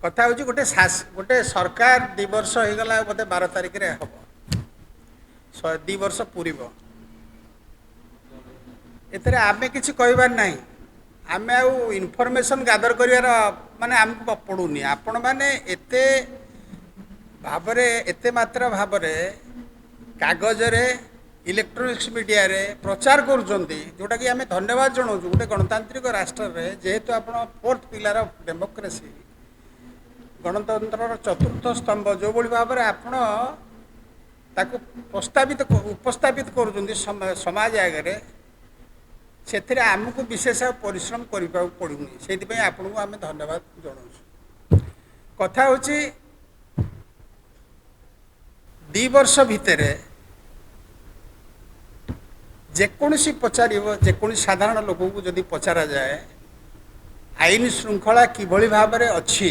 କଥା ହେଉଛି ଗୋଟେ ସରକାର 2 ବର୍ଷ ହେଇଗଲା ବୋଧେ 12 ତାରିଖରେ ହେବ 2 ବର୍ଷ ପୂରିବ। ଏଥିରେ ଆମେ କିଛି କହିବାର ନାହିଁ। ଆମେ ଆଉ ଇନଫର୍ମେସନ୍ ଗାଦର କରିବାର ମାନେ ଆମକୁ ପଡ଼ୁନି। ଆପଣମାନେ ଏତେ ମାତ୍ରା ଭାବରେ କାଗଜରେ ଇଲେକ୍ଟ୍ରୋନିକ୍ସ ମିଡ଼ିଆରେ ପ୍ରଚାର କରୁଛନ୍ତି, ଯେଉଁଟାକି ଆମେ ଧନ୍ୟବାଦ ଜଣାଉଛୁ। ଗୋଟେ ଗଣତାନ୍ତ୍ରିକ ରାଷ୍ଟ୍ରରେ ଯେହେତୁ ଆପଣ 4th ପିଲାର ଡେମୋକ୍ରେସି, ଗଣତନ୍ତ୍ରର 4ର୍ଥ ସ୍ତମ୍ଭ ଯେଉଁଭଳି ଭାବରେ ଆପଣ ତାକୁ ଉପସ୍ଥାପିତ କରୁଛନ୍ତି ସମାଜ ଆଗରେ, ସେଥିରେ ଆମକୁ ବିଶେଷ ପରିଶ୍ରମ କରିବାକୁ ପଡ଼ୁନି। ସେଇଥିପାଇଁ ଆପଣଙ୍କୁ ଆମେ ଧନ୍ୟବାଦ ଜଣାଉଛୁ। କଥା ହେଉଛି 2 ବର୍ଷ ଭିତରେ ଯେକୌଣସି ପଚାରିବ, ଯେକୌଣସି ସାଧାରଣ ଲୋକଙ୍କୁ ଯଦି ପଚରାଯାଏ ଆଇନ ଶୃଙ୍ଖଳା କିଭଳି ଭାବରେ ଅଛି,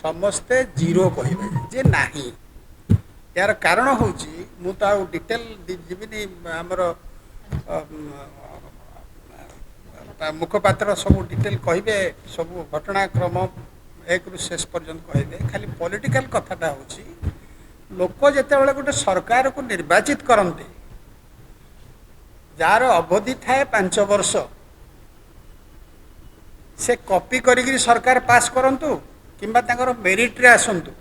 ସମସ୍ତେ ଜିରୋ କହିବେ ଯେ ନାହିଁ। ଏହାର କାରଣ ହେଉଛି, ମୁଁ ତ ଆଉ ଡିଟେଲ ଯିବିନି, ଆମର ମୁଖପାତ୍ର ସବୁ ଡିଟେଲ କହିବେ, ସବୁ ଘଟଣାକ୍ରମ 1ରୁ ଶେଷ ପର୍ଯ୍ୟନ୍ତ କହିବେ। ଖାଲି ପଲିଟିକାଲ କଥାଟା ହେଉଛି, ଲୋକ ଯେତେବେଳେ ଗୋଟେ ସରକାରକୁ ନିର୍ବାଚିତ କରନ୍ତି, ଯାହାର ଅବଧି ଥାଏ 5 ବର୍ଷ, ସେ କପି କରିକି ସରକାର ପାସ୍ କରନ୍ତୁ କିମ୍ବା ତାଙ୍କର ମେରିଟ୍ରେ ଆସନ୍ତୁ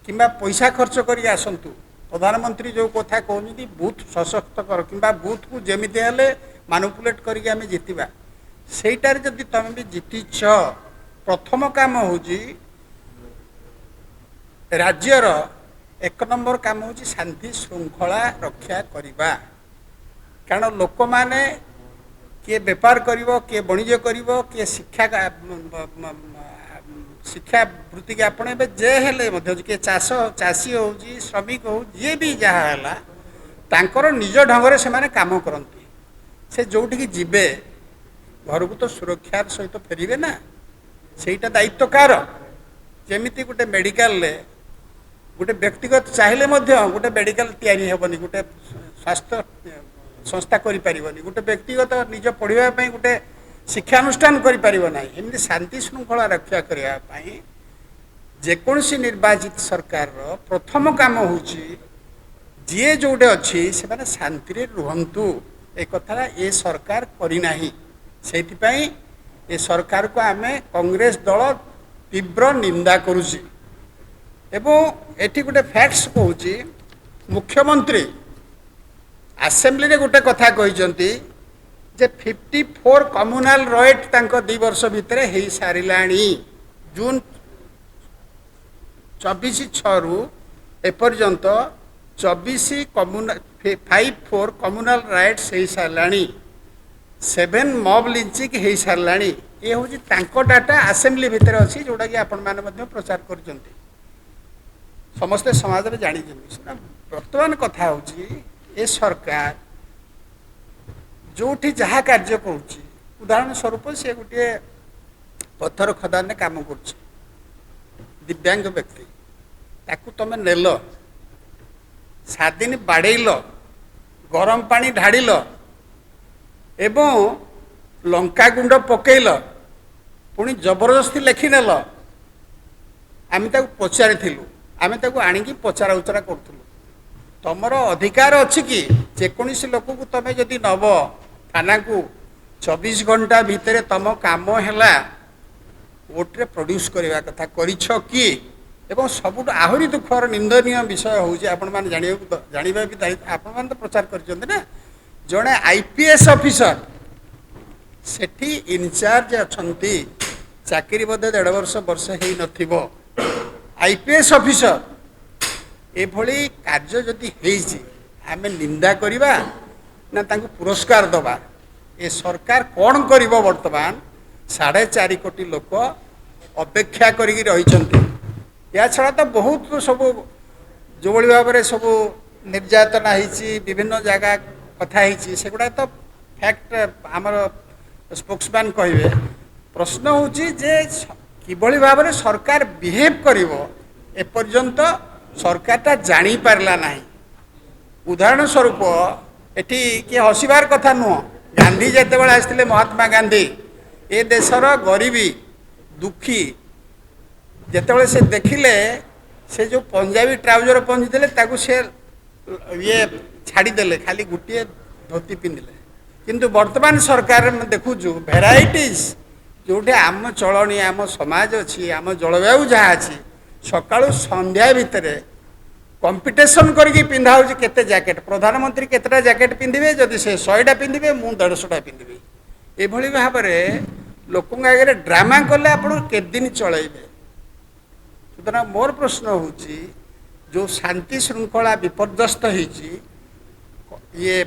କିମ୍ବା ପଇସା ଖର୍ଚ୍ଚ କରିକି ଆସନ୍ତୁ, ପ୍ରଧାନମନ୍ତ୍ରୀ ଯେଉଁ କଥା କହୁଛନ୍ତି ବୁଥ୍ ସଶକ୍ତ କର କିମ୍ବା ବୁଥ୍କୁ ଯେମିତି ହେଲେ ମାନୁପୁଲେଟ୍ କରିକି ଆମେ ଜିତିବା, ସେଇଟାରେ ଯଦି ତୁମେ ବି ଜିତିଛ, ପ୍ରଥମ କାମ ହେଉଛି ରାଜ୍ୟର 1 ନମ୍ବର କାମ ହେଉଛି ଶାନ୍ତି ଶୃଙ୍ଖଳା ରକ୍ଷା କରିବା। କାରଣ ଲୋକମାନେ କିଏ ବେପାର କରିବ, କିଏ ବଣିଜ କରିବ, କିଏ ଶିକ୍ଷା ବୃତ୍ତିକି ଆପଣେଇବେ, ଯେ ହେଲେ ମଧ୍ୟ କିଏ ଚାଷୀ ହେଉଛି, ଶ୍ରମିକ ହଉ, ଯିଏ ବି ଯାହା ହେଲା, ତାଙ୍କର ନିଜ ଢଙ୍ଗରେ ସେମାନେ କାମ କରନ୍ତି। ସେ ଯେଉଁଠିକି ଯିବେ ଘରକୁ ତ ସୁରକ୍ଷାର ସହିତ ଫେରିବେ ନା, ସେଇଟା ଦାୟିତ୍ୱ କାହାର? ଯେମିତି ଗୋଟେ ମେଡ଼ିକାଲରେ ଗୋଟେ ବ୍ୟକ୍ତିଗତ ଚାହିଁଲେ ମଧ୍ୟ ଗୋଟେ ମେଡ଼ିକାଲ ତିଆରି ହେବନି, ଗୋଟେ ସ୍ୱାସ୍ଥ୍ୟ ସଂସ୍ଥା କରିପାରିବନି, ଗୋଟେ ବ୍ୟକ୍ତିଗତ ନିଜ ପଢ଼ିବା ପାଇଁ ଗୋଟେ ଶିକ୍ଷାନୁଷ୍ଠାନ କରିପାରିବ ନାହିଁ। ଏମିତି ଶାନ୍ତି ଶୃଙ୍ଖଳା ରକ୍ଷା କରିବା ପାଇଁ ଯେକୌଣସି ନିର୍ବାଚିତ ସରକାରର ପ୍ରଥମ କାମ ହେଉଛି ଯିଏ ଯେଉଁଠି ଅଛି ସେମାନେ ଶାନ୍ତିରେ ରୁହନ୍ତୁ। ଏ କଥାଟା ଏ ସରକାର କରିନାହିଁ। ସେଇଥିପାଇଁ ଏ ସରକାରକୁ ଆମେ କଂଗ୍ରେସ ଦଳ ତୀବ୍ର ନିନ୍ଦା କରୁଛି। ଏବଂ ଏଠି ଗୋଟେ ଫ୍ୟାକ୍ଟସ୍ କହୁଛି, ମୁଖ୍ୟମନ୍ତ୍ରୀ ଆସେମ୍ବଲିରେ ଗୋଟେ କଥା କହିଛନ୍ତି ଯେ 54 କମ୍ୟୁନାଲ ରାଇଟ୍ ତାଙ୍କ 2 ବର୍ଷ ଭିତରେ ହେଇସାରିଲାଣି। ଜୁନ 24/6ରୁ ଏପର୍ଯ୍ୟନ୍ତ 54 କମ୍ୟୁନାଲ ରାଇଟ୍ସ ହେଇସାରିଲାଣି, 7 ମବ୍ ଲିଞ୍ଚିଂ ହେଇସାରିଲାଣି। ଏ ହେଉଛି ତାଙ୍କ ଡାଟା, ଆସେମ୍ବଲି ଭିତରେ ଅଛି, ଯେଉଁଟାକି ଆପଣମାନେ ମଧ୍ୟ ପ୍ରଚାର କରୁଛନ୍ତି, ସମସ୍ତେ ସମାଜରେ ଜାଣିଛନ୍ତି। ବର୍ତ୍ତମାନ କଥା ହେଉଛି ଏ ସରକାର ଯେଉଁଠି ଯାହା କାର୍ଯ୍ୟ କରୁଛି, ଉଦାହରଣ ସ୍ୱରୂପ ସେ ଗୋଟିଏ ପଥର ଖଦାନରେ କାମ କରୁଛି, ଦିବ୍ୟାଙ୍ଗ ବ୍ୟକ୍ତି, ତାକୁ ତୁମେ ନେଲ, 7 ଦିନ ବାଡ଼େଇଲ, ଗରମ ପାଣି ଢାଡ଼ିଲ ଏବଂ ଲଙ୍କାଗୁଣ୍ଡ ପକେଇଲ, ପୁଣି ଜବରଦସ୍ତି ଲେଖିନେଲ। ଆମେ ତାକୁ ପଚାରିଥିଲୁ, ଆମେ ତାକୁ ଆଣିକି ପଚରା ଉଚରା କରୁଥିଲୁ। ତମର ଅଧିକାର ଅଛି କି ଯେକୌଣସି ଲୋକକୁ ତମେ ଯଦି ନେବ ଥାନାକୁ, 24 ଘଣ୍ଟା ଭିତରେ ତମ କାମ ହେଲା କୋର୍ଟରେ ପ୍ରଡ୍ୟୁସ୍ କରିବା କଥା, କରିଛ କି? ଏବଂ ସବୁଠୁ ଆହୁରି ଦୁଃଖର ନିନ୍ଦନୀୟ ବିଷୟ ହେଉଛି, ଆପଣମାନେ ଜାଣିବା ବି ଆପଣମାନେ ତ ପ୍ରଚାର କରିଛନ୍ତି ନା, ଜଣେ IPS ଅଫିସର ସେଠି ଇନଚାର୍ଜ ଅଛନ୍ତି, ଚାକିରି ବୋଧେ 1.5 ବର୍ଷ ହେଇନଥିବ, IPS ଅଫିସର ଏଭଳି କାର୍ଯ୍ୟ ଯଦି ହେଇଛି, ଆମେ ନିନ୍ଦା କରିବା ନା ତାଙ୍କୁ ପୁରସ୍କାର ଦେବା? ଏ ସରକାର କ'ଣ କରିବ? ବର୍ତ୍ତମାନ 4.5 କୋଟି ଲୋକ ଅପେକ୍ଷା କରିକି ରହିଛନ୍ତି। ଏହା ଛଡ଼ା ତ ବହୁତ ସବୁ ଯେଉଁଭଳି ଭାବରେ ସବୁ ନିର୍ଯାତନା ହେଇଛି, ବିଭିନ୍ନ ଜାଗା କଥା ହେଇଛି, ସେଗୁଡ଼ା ତ ଫ୍ୟାକ୍ଟ ଆମର ସ୍ପୋକ୍ସମ୍ୟାନ୍ କହିବେ। ପ୍ରଶ୍ନ ହେଉଛି ଯେ କିଭଳି ଭାବରେ ସରକାର ବିହେଭ୍ କରିବ, ଏପର୍ଯ୍ୟନ୍ତ ସରକାରଟା ଜାଣିପାରିଲା ନାହିଁ। ଉଦାହରଣ ସ୍ୱରୂପ ଏଠି କିଏ ହସିବାର କଥା ନୁହଁ, ଗାନ୍ଧୀ ଯେତେବେଳେ ଆସିଥିଲେ, ମହାତ୍ମା ଗାନ୍ଧୀ ଏ ଦେଶର ଗରିବୀ, ଦୁଃଖୀ, ଯେତେବେଳେ ସେ ଦେଖିଲେ ସେ ଯେଉଁ ପଞ୍ଜାବୀ ଟ୍ରାଉଜର ପିନ୍ଧିଥିଲେ ତାକୁ ସେ ଇଏ ଛାଡ଼ିଦେଲେ, ଖାଲି ଗୋଟିଏ ଧୋତି ପିନ୍ଧିଲେ। କିନ୍ତୁ ବର୍ତ୍ତମାନ ସରକାର ଦେଖୁଛୁ ଭେରାଇଟିଜ୍, ଯେଉଁଠି ଆମ ଚଳଣି ଆମ ସମାଜ ଅଛି, ଆମ ଜଳବାୟୁ ଯାହା ଅଛି, ସକାଳୁ ସନ୍ଧ୍ୟା ଭିତରେ କମ୍ପିଟିସନ୍ କରିକି ପିନ୍ଧା ହେଉଛି କେତେ ଜ୍ୟାକେଟ୍। ପ୍ରଧାନମନ୍ତ୍ରୀ କେତେଟା ଜ୍ୟାକେଟ୍ ପିନ୍ଧିବେ, ଯଦି ସେ 100ଟା ପିନ୍ଧିବେ ମୁଁ 150ଟା ପିନ୍ଧିବି। ଏଭଳି ଭାବରେ ଲୋକଙ୍କ ଆଗରେ ଡ୍ରାମା କଲେ ଆପଣ କେତେ ଦିନ ଚଳେଇବେ। ସୁତରାଂ ମୋର ପ୍ରଶ୍ନ ହେଉଛି ଯେଉଁ ଶାନ୍ତି ଶୃଙ୍ଖଳା ବିପର୍ଯ୍ୟସ୍ତ ହେଇଛି, ଇଏ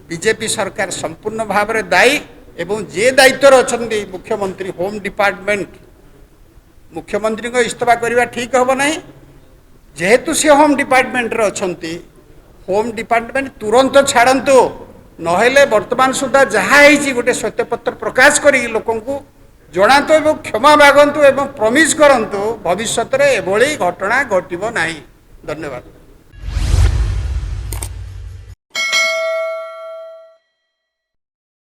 ବିଜେପି ସରକାର ସମ୍ପୂର୍ଣ୍ଣ ଭାବରେ ଦାୟୀ। ଏବଂ ଯିଏ ଦାୟିତ୍ୱରେ ଅଛନ୍ତି ମୁଖ୍ୟମନ୍ତ୍ରୀ, ହୋମ୍ ଡିପାର୍ଟମେଣ୍ଟ, ମୁଖ୍ୟମନ୍ତ୍ରୀଙ୍କ ଇସ୍ତଫା କରିବା ଠିକ୍ ହେବ ନାହିଁ। ଯେହେତୁ ସେ ହୋମ୍ ଡିପାର୍ଟମେଣ୍ଟରେ ଅଛନ୍ତି, ହୋମ୍ ଡିପାର୍ଟମେଣ୍ଟ ତୁରନ୍ତ ଛାଡ଼ନ୍ତୁ, ନହେଲେ ବର୍ତ୍ତମାନ ସୁଦ୍ଧା ଯାହା ହେଇଛି ଗୋଟେ ଶ୍ୱେତପତ୍ର ପ୍ରକାଶ କରିକି ଲୋକଙ୍କୁ ଜଣାନ୍ତୁ ଏବଂ କ୍ଷମା ମାଗନ୍ତୁ ଏବଂ ପ୍ରମିସ୍ କରନ୍ତୁ ଭବିଷ୍ୟତରେ ଏଭଳି ଘଟଣା ଘଟିବ ନାହିଁ। ଧନ୍ୟବାଦ।